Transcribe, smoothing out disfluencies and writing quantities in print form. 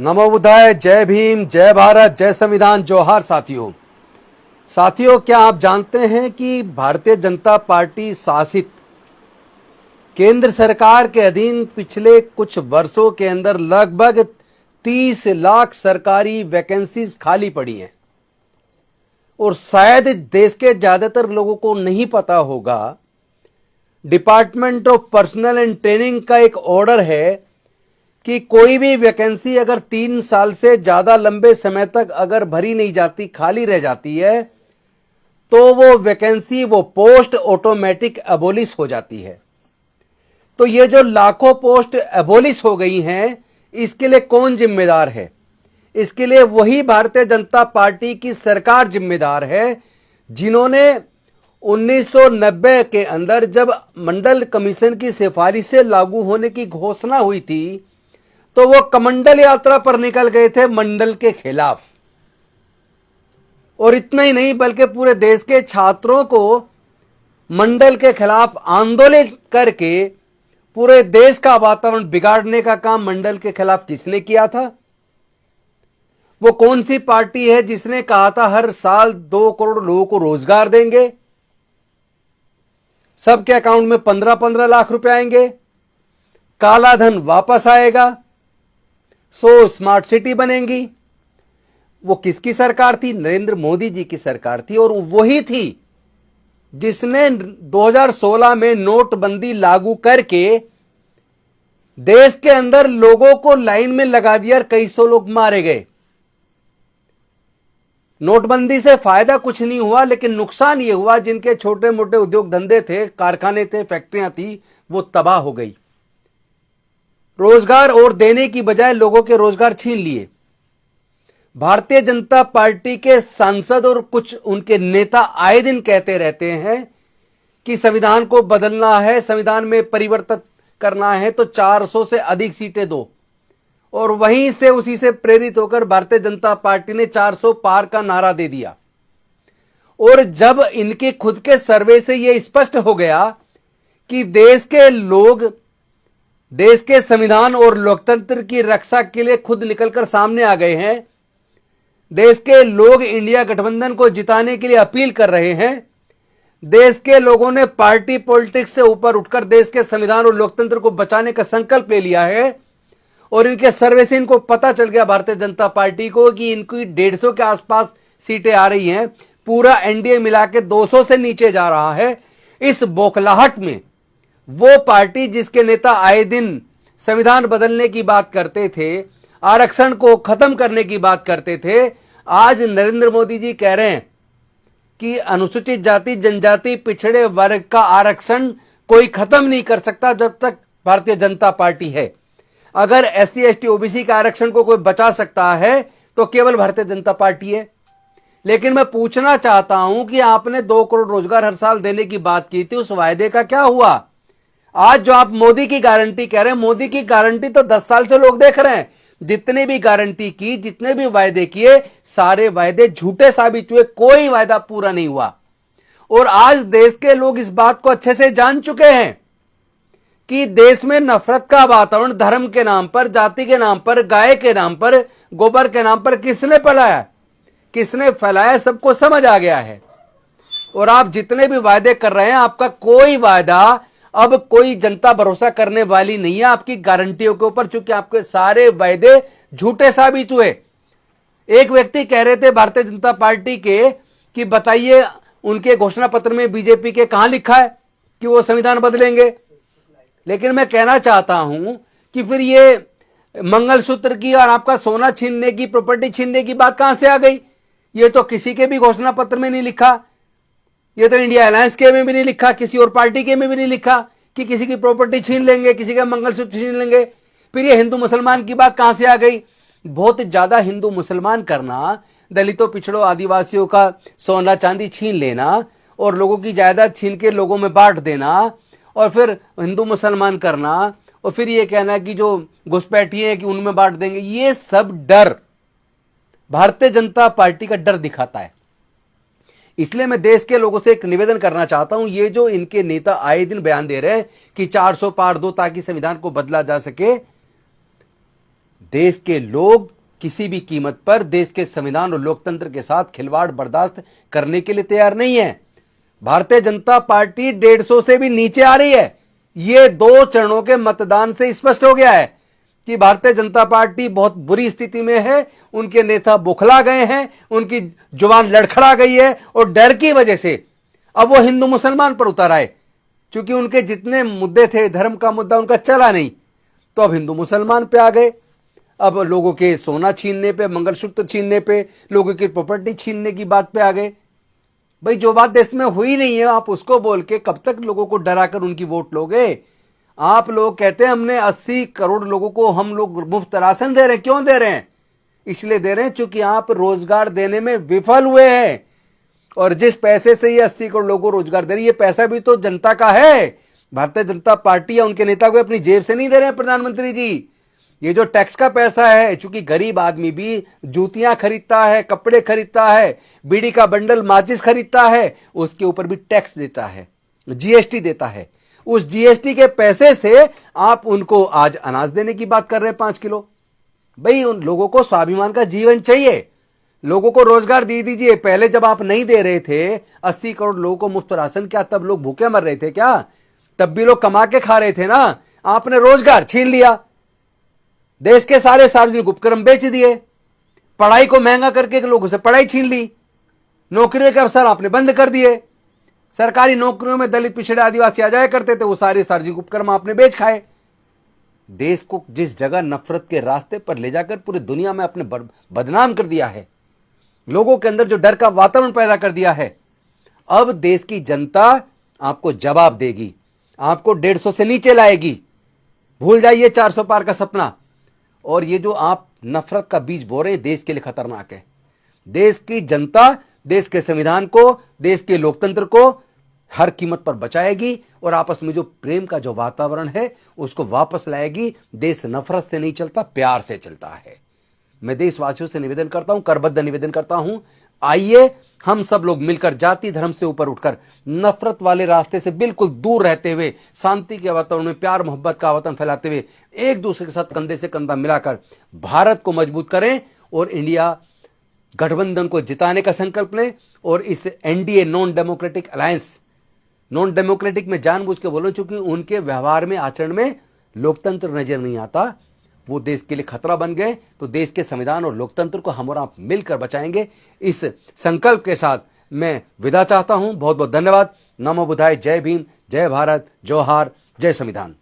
नमो बुद्धाय। जय भीम, जय भारत, जय संविधान, जोहार साथियों, क्या आप जानते हैं कि भारतीय जनता पार्टी शासित केंद्र सरकार के अधीन पिछले कुछ वर्षों के अंदर लगभग 30 लाख सरकारी वैकेंसीज खाली पड़ी हैं। और शायद देश के ज्यादातर लोगों को नहीं पता होगा, department of personal and training का एक ऑर्डर है कि कोई भी वैकेंसी अगर 3 साल से ज्यादा लंबे समय तक अगर भरी नहीं जाती, खाली रह जाती है, तो वो वैकेंसी, वो पोस्ट ऑटोमेटिक एबोलिश हो जाती है। तो ये जो लाखों पोस्ट एबोलिश हो गई हैं, इसके लिए कौन जिम्मेदार है? इसके लिए वही भारतीय जनता पार्टी की सरकार जिम्मेदार है, जिन्होंने 1990 के अंदर जब मंडल कमीशन की सिफारिश से लागू होने की घोषणा हुई थी, तो वो कमंडल यात्रा पर निकल गए थे मंडल के खिलाफ। और इतना ही नहीं, बल्कि पूरे देश के छात्रों को मंडल के खिलाफ आंदोलन करके पूरे देश का वातावरण बिगाड़ने का काम मंडल के खिलाफ किसने किया था? वो कौन सी पार्टी है जिसने कहा था हर साल 2 करोड़ लोगों को रोजगार देंगे, सबके अकाउंट में 15-15 लाख रुपए आएंगे, काला धन वापस आएगा, 100 स्मार्ट सिटी बनेंगी? वो किसकी सरकार थी? नरेंद्र मोदी जी की सरकार थी। और वही थी जिसने 2016 में नोटबंदी लागू करके देश के अंदर लोगों को लाइन में लगा दिया और कई सौ लोग मारे गए। नोटबंदी से फायदा कुछ नहीं हुआ, लेकिन नुकसान यह हुआ जिनके छोटे मोटे उद्योग धंधे थे, कारखाने थे, फैक्ट्रियां थी, वो तबाह हो गई। रोजगार और देने की बजाय लोगों के रोजगार छीन लिए। भारतीय जनता पार्टी के सांसद और कुछ उनके नेता आए दिन कहते रहते हैं कि संविधान को बदलना है, संविधान में परिवर्तन करना है तो 400 से अधिक सीटें दो। और वहीं से, उसी से प्रेरित होकर भारतीय जनता पार्टी ने 400 पार का नारा दे दिया। और जब इनके खुद के सर्वे से यह स्पष्ट हो गया कि देश के लोग देश के संविधान और लोकतंत्र की रक्षा के लिए खुद निकलकर सामने आ गए हैं, देश के लोग इंडिया गठबंधन को जिताने के लिए अपील कर रहे हैं, देश के लोगों ने पार्टी पॉलिटिक्स से ऊपर उठकर देश के संविधान और लोकतंत्र को बचाने का संकल्प ले लिया है, और इनके सर्वे से इनको पता चल गया भारतीय जनता पार्टी को कि इनकी 150 के आसपास सीटें आ रही हैं, पूरा एनडीए मिला के 200 से नीचे जा रहा है। इस बौखलाहट में वो पार्टी जिसके नेता आए दिन संविधान बदलने की बात करते थे, आरक्षण को खत्म करने की बात करते थे, आज नरेंद्र मोदी जी कह रहे हैं कि अनुसूचित जाति जनजाति पिछड़े वर्ग का आरक्षण कोई खत्म नहीं कर सकता जब तक भारतीय जनता पार्टी है। अगर एससी एसटी ओबीसी का आरक्षण को कोई बचा सकता है तो केवल भारतीय जनता पार्टी है। लेकिन मैं पूछना चाहता हूं कि आपने 2 करोड़ रोजगार हर साल देने की बात की थी, उस वायदे का क्या हुआ? आज जो आप मोदी की गारंटी कह रहे हैं, मोदी की गारंटी तो 10 साल से लोग देख रहे हैं। जितने भी गारंटी की, जितने भी वायदे किए, सारे वायदे झूठे साबित हुए, कोई वायदा पूरा नहीं हुआ। और आज देश के लोग इस बात को अच्छे से जान चुके हैं कि देश में नफरत का वातावरण धर्म के नाम पर, जाति के नाम पर, गाय के नाम पर, गोबर के नाम पर किसने फैलाया, किसने फैलाया, सबको समझ आ गया है। और आप जितने भी वायदे कर रहे हैं, आपका कोई वायदा अब कोई जनता भरोसा करने वाली नहीं है आपकी गारंटियों के ऊपर, चूंकि आपके सारे वायदे झूठे साबित हुए। एक व्यक्ति कह रहे थे भारतीय जनता पार्टी के कि बताइए उनके घोषणा पत्र में बीजेपी के कहां लिखा है कि वो संविधान बदलेंगे। लेकिन मैं कहना चाहता हूं कि फिर ये मंगलसूत्र की और आपका सोना छीनने की, प्रॉपर्टी छीनने की बात कहां से आ गई? ये तो किसी के भी घोषणा पत्र में नहीं लिखा, ये तो इंडिया अलायंस के में भी नहीं लिखा, किसी और पार्टी के में भी नहीं लिखा कि किसी की प्रॉपर्टी छीन लेंगे, किसी का मंगलसूत्र छीन लेंगे। फिर ये हिंदू मुसलमान की बात कहां से आ गई? बहुत ज्यादा हिंदू मुसलमान करना, दलितों, पिछड़ों, आदिवासियों का सोना चांदी छीन लेना और लोगों की जायदाद छीन के लोगों में बांट देना, और फिर हिंदू मुसलमान करना, और फिर ये कहना कि जो घुसपैठिए हैं कि उनमें बांट देंगे, ये सब डर भारतीय जनता पार्टी का डर दिखाता है। इसलिए मैं देश के लोगों से एक निवेदन करना चाहता हूं, ये जो इनके नेता आए दिन बयान दे रहे हैं कि 400 पार दो ताकि संविधान को बदला जा सके, देश के लोग किसी भी कीमत पर देश के संविधान और लोकतंत्र के साथ खिलवाड़ बर्दाश्त करने के लिए तैयार नहीं है। भारतीय जनता पार्टी 150 से भी नीचे आ रही है। यह 2 चरणों के मतदान से स्पष्ट हो गया है कि भारतीय जनता पार्टी बहुत बुरी स्थिति में है। उनके नेता बुखला गए हैं, उनकी जुबान लड़खड़ा गई है और डर की वजह से अब वो हिंदू मुसलमान पर उतर आए। क्योंकि उनके जितने मुद्दे थे, धर्म का मुद्दा उनका चला नहीं, तो अब हिंदू मुसलमान पे आ गए। अब लोगों के सोना छीनने पे, मंगलसूत्र छीनने पे, लोगों की प्रॉपर्टी छीनने की बात पे आ गए। भाई, जो बात देश में हुई नहीं है आप उसको बोल के कब तक लोगों को डराकर उनकी वोट लोगे? आप लोग कहते हैं हमने 80 करोड़ लोगों को हम लोग मुफ्त राशन दे रहे हैं। क्यों दे रहे हैं? इसलिए दे रहे हैं क्योंकि आप रोजगार देने में विफल हुए हैं। और जिस पैसे से ये 80 करोड़ लोगों को रोजगार दे रही है, ये पैसा भी तो जनता का है। भारतीय जनता पार्टी या उनके नेता को अपनी जेब से नहीं दे रहे हैं प्रधानमंत्री जी। ये जो टैक्स का पैसा है, चूंकि गरीब आदमी भी जूतियां खरीदता है, कपड़े खरीदता है, बीड़ी का बंडल, माचिस खरीदता है, उसके ऊपर भी टैक्स देता है, जीएसटी देता है। उस जीएसटी के पैसे से आप उनको आज अनाज देने की बात कर रहे हैं 5 किलो। भाई, उन लोगों को स्वाभिमान का जीवन चाहिए, लोगों को रोजगार दे दीजिए। पहले जब आप नहीं दे रहे थे 80 करोड़ लोगों को मुफ्त राशन, क्या तब लोग भूखे मर रहे थे? क्या तब भी लोग कमा के खा रहे थे ना? आपने रोजगार छीन लिया, देश के सारे सार्वजनिक उपक्रम बेच दिए, पढ़ाई को महंगा करके लोगों से पढ़ाई छीन ली, नौकरियों के अवसर आपने बंद कर दिए। सरकारी नौकरियों में दलित, पिछड़े, आदिवासी आ जाया करते थे, वो सारे सार्वजनिक उपक्रम आपने बेच खाए। देश को जिस जगह नफरत के रास्ते पर ले जाकर पूरी दुनिया में आपने बदनाम कर दिया है, लोगों के अंदर जो डर का वातावरण पैदा कर दिया है, अब देश की जनता आपको जवाब देगी, आपको 150 से नीचे लाएगी। भूल जाइए 400 पार का सपना। और ये जो आप नफरत का बीज बो रहे हैं, देश के लिए खतरनाक है। देश की जनता देश के संविधान को, देश के लोकतंत्र को हर कीमत पर बचाएगी और आपस में जो प्रेम का जो वातावरण है उसको वापस लाएगी। देश नफरत से नहीं चलता, प्यार से चलता है। मैं देशवासियों से निवेदन करता हूं, करबद्ध निवेदन करता हूं, आइए हम सब लोग मिलकर जाति धर्म से ऊपर उठकर नफरत वाले रास्ते से बिल्कुल दूर रहते हुए शांति के वातावरण में प्यार मोहब्बत का वातावरण फैलाते हुए एक दूसरे के साथ कंधे से कंधा मिलाकर भारत को मजबूत करें और इंडिया गठबंधन को जिताने का संकल्प लें। और इस NDA non democratic alliance, non democratic में जानबूझ के बोलो क्योंकि उनके व्यवहार में, आचरण में लोकतंत्र नजर नहीं आता, वो देश के लिए खतरा बन गए। तो देश के संविधान और लोकतंत्र को हम और आप मिलकर बचाएंगे। इस संकल्प के साथ मैं विदा चाहता हूं। बहुत बहुत धन्यवाद। नमो बुद्धाय। जय भीम, जय भारत, जोहार, जय संविधान।